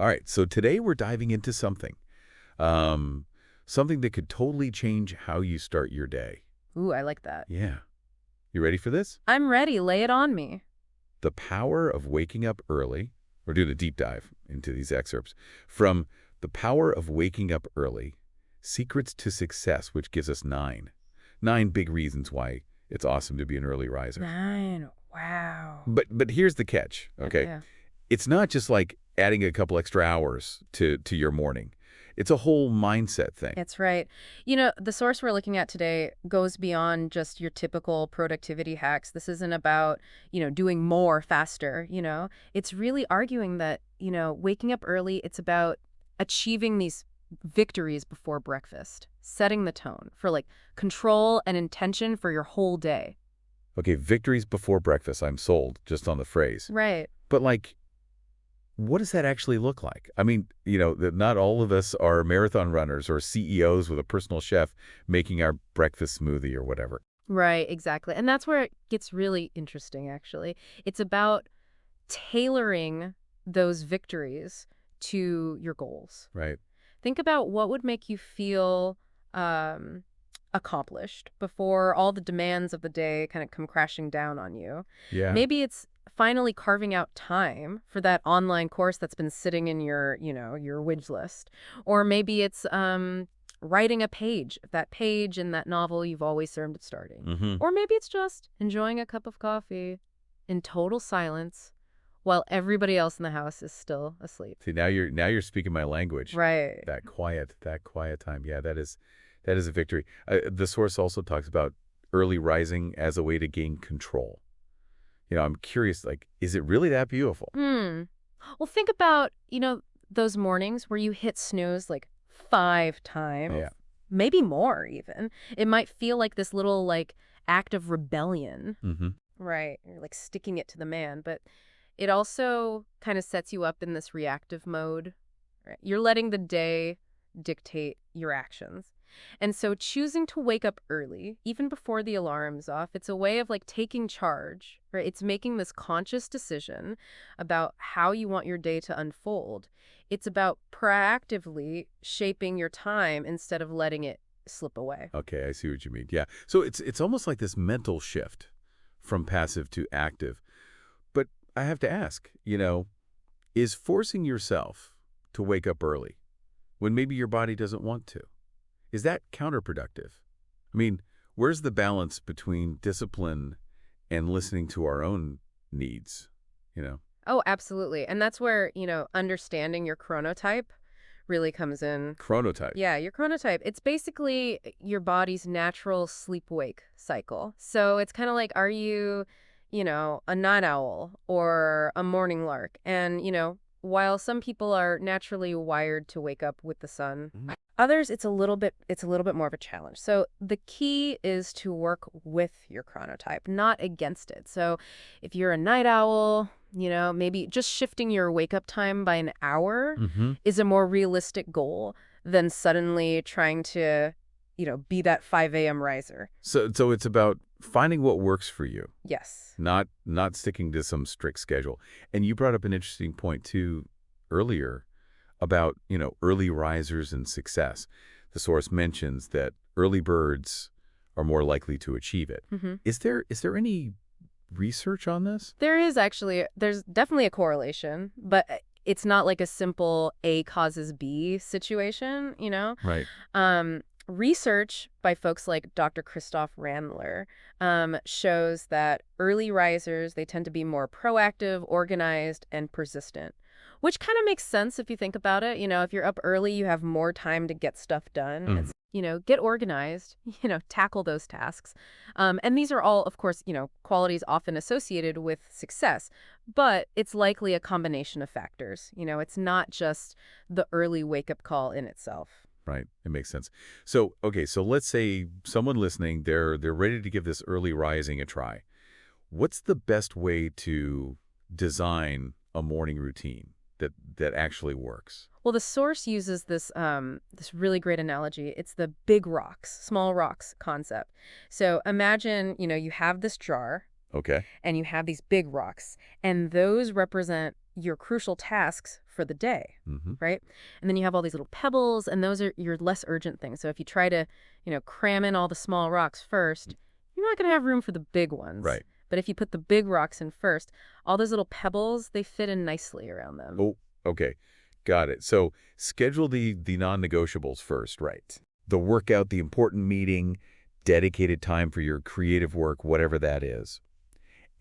All right, so today we're diving into um, something that could totally change how you start your day. Ooh, I like that. Yeah. You ready for this? I'm ready. Lay it on me. The power of waking up early. We're doing a deep dive into these excerpts from The Power of Waking Up Early, Secrets to Success, which gives us nine big reasons why it's awesome to be an early riser. 9. Wow. But here's the catch, okay? Yeah. It's not just like adding a couple extra hours to your morning. It's a whole mindset thing. It's right. The source we're looking at today goes beyond just your typical productivity hacks. This isn't about, doing more faster. It's really arguing that, waking up early, it's about achieving these victories before breakfast, setting the tone for like control and intention for your whole day. Okay, victories before breakfast, I'm sold just on the phrase. Right. But like, what does that actually look like? I mean, not all of us are marathon runners or CEOs with a personal chef making our breakfast smoothie or whatever. Right, exactly. And that's where it gets really interesting, actually. It's about tailoring those victories to your goals. Right. Think about what would make you feel um, accomplished before all the demands of the day kind of come crashing down on you. Yeah. Maybe it's finally carving out time for that online course that's been sitting in your wish list. Or maybe it's writing a page, that page in that novel you've always dreamed of starting. Mm-hmm. Or maybe it's just enjoying a cup of coffee in total silence while everybody else in the house is still asleep. See, now you're speaking my language. Right. That quiet time. Yeah, that is a victory. The source also talks about early rising as a way to gain control. I'm curious, like, is it really that beautiful? Well, think about, those mornings where you hit snooze like 5 times, Yeah. maybe more even. It might feel like this little like act of rebellion. Mm-hmm. Right. You're like sticking it to the man, but it also kind of sets you up in this reactive mode. Right? You're letting the day dictate your actions. And so choosing to wake up early, even before the alarm's off, it's a way of like taking charge, right? It's making this conscious decision about how you want your day to unfold. It's about proactively shaping your time instead of letting it slip away. Okay, I see what you mean. Yeah. So it's almost like this mental shift from passive to active. But I have to ask, is forcing yourself to wake up early when maybe your body doesn't want to, is that counterproductive? I mean, where's the balance between discipline and listening to our own needs? Oh, absolutely. And that's where, understanding your chronotype really comes in. Chronotype. Yeah, your chronotype. It's basically your body's natural sleep-wake cycle. So it's kind of like, are you, a night owl or a morning lark? And, while some people are naturally wired to wake up with the sun, Mhm. others it's a little bit more of a challenge. So the key is to work with your chronotype, not against it. So if you're a night owl, maybe just shifting your wake up time by an hour Mm-hmm. is a more realistic goal than suddenly trying to, be that 5 a.m. riser. So it's about finding what works for you, Yes. not sticking to some strict schedule. And you brought up an interesting point too earlier about, early risers and success. The source mentions that early birds are more likely to achieve it. hmm Is there any research on this? There's definitely a correlation, but it's not like a simple A causes B situation. Right. Research by folks like Dr. Christoph Randler shows that early risers, they tend to be more proactive, organized, and persistent, which kind of makes sense if you think about it. If you're up early, you have more time to get stuff done. Mhm. Get organized, tackle those tasks. And these are all, of course, qualities often associated with success, but it's likely a combination of factors. It's not just the early wake-up call in itself. Right. It makes sense. So, okay, so let's say someone listening, they're ready to give this early rising a try. What's the best way to design a morning routine that actually works? Well, the source uses this really great analogy. It's the big rocks, small rocks concept. So imagine, you have this jar Okay. and you have these big rocks, and those represent your crucial tasks for the day, Hmm. right? And then you have all these little pebbles, and those are your less urgent things. So if you try to, cram in all the small rocks first, you're not going to have room for the big ones. Right. But if you put the big rocks in first, all those little pebbles, they fit in nicely around them. Oh, okay. Got it. So schedule the non-negotiables first. Right. The workout, the important meeting, dedicated time for your creative work, whatever that is.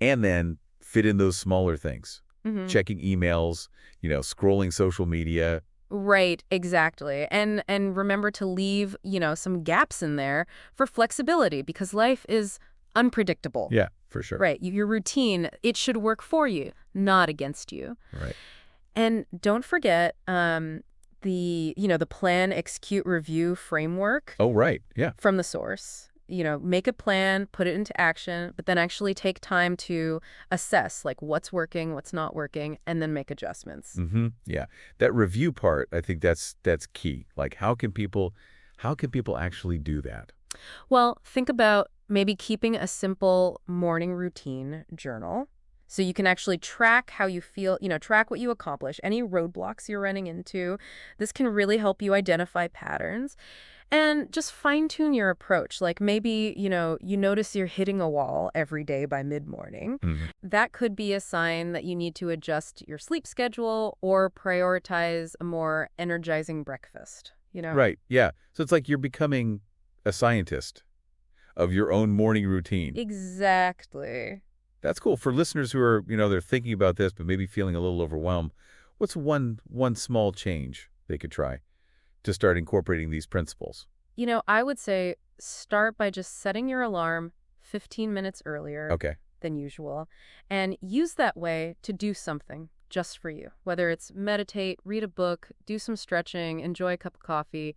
And then fit in those smaller things. Hmm. Checking emails, scrolling social media. Right, exactly. And remember to leave, some gaps in there for flexibility because life is unpredictable. Yeah, for sure. Right. Your routine, it should work for you, not against you. Right. And don't forget the plan, execute, review framework Oh, right. Yeah. from the source. Make a plan, put it into action, but then actually take time to assess like what's working, what's not working, and then make adjustments. Mm-hmm. Yeah. That review part, I think that's key. Like how can people actually do that? Well, think about maybe keeping a simple morning routine journal so you can actually track how you feel, track what you accomplish, any roadblocks you're running into. This can really help you identify patterns and just fine-tune your approach. Like maybe, you notice you're hitting a wall every day by mid-morning. Mhm. That could be a sign that you need to adjust your sleep schedule or prioritize a more energizing breakfast. Right. Yeah. So it's like you're becoming a scientist of your own morning routine. Exactly. That's cool. For listeners who are, they're thinking about this, but maybe feeling a little overwhelmed, what's one small change they could try to start incorporating these principles? I would say start by just setting your alarm 15 minutes earlier Okay. than usual and use that way to do something just for you, whether it's meditate, read a book, do some stretching, enjoy a cup of coffee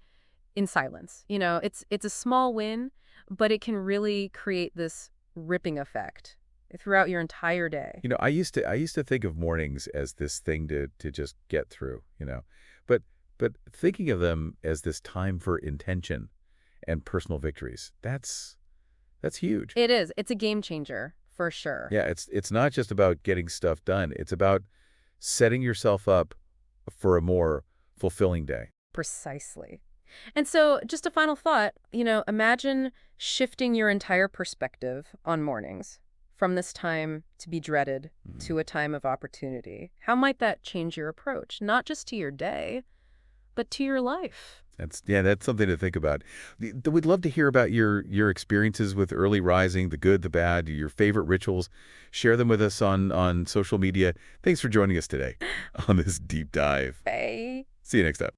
in silence. It's a small win, but it can really create this ripping effect throughout your entire day. I used to think of mornings as this thing to just get through. But thinking of them as this time for intention and personal victories, that's huge. It is. It's a game changer for sure. Yeah, it's not just about getting stuff done. It's about setting yourself up for a more fulfilling day. Precisely. And so, just a final thought, imagine shifting your entire perspective on mornings from this time to be dreaded Mhm. to a time of opportunity. How might that change your approach, not just to your day, but to your life? That's something to think about. We'd love to hear about your experiences with early rising, the good, the bad, your favorite rituals. Share them with us on social media. Thanks for joining us today on this deep dive. Bye. See you next time.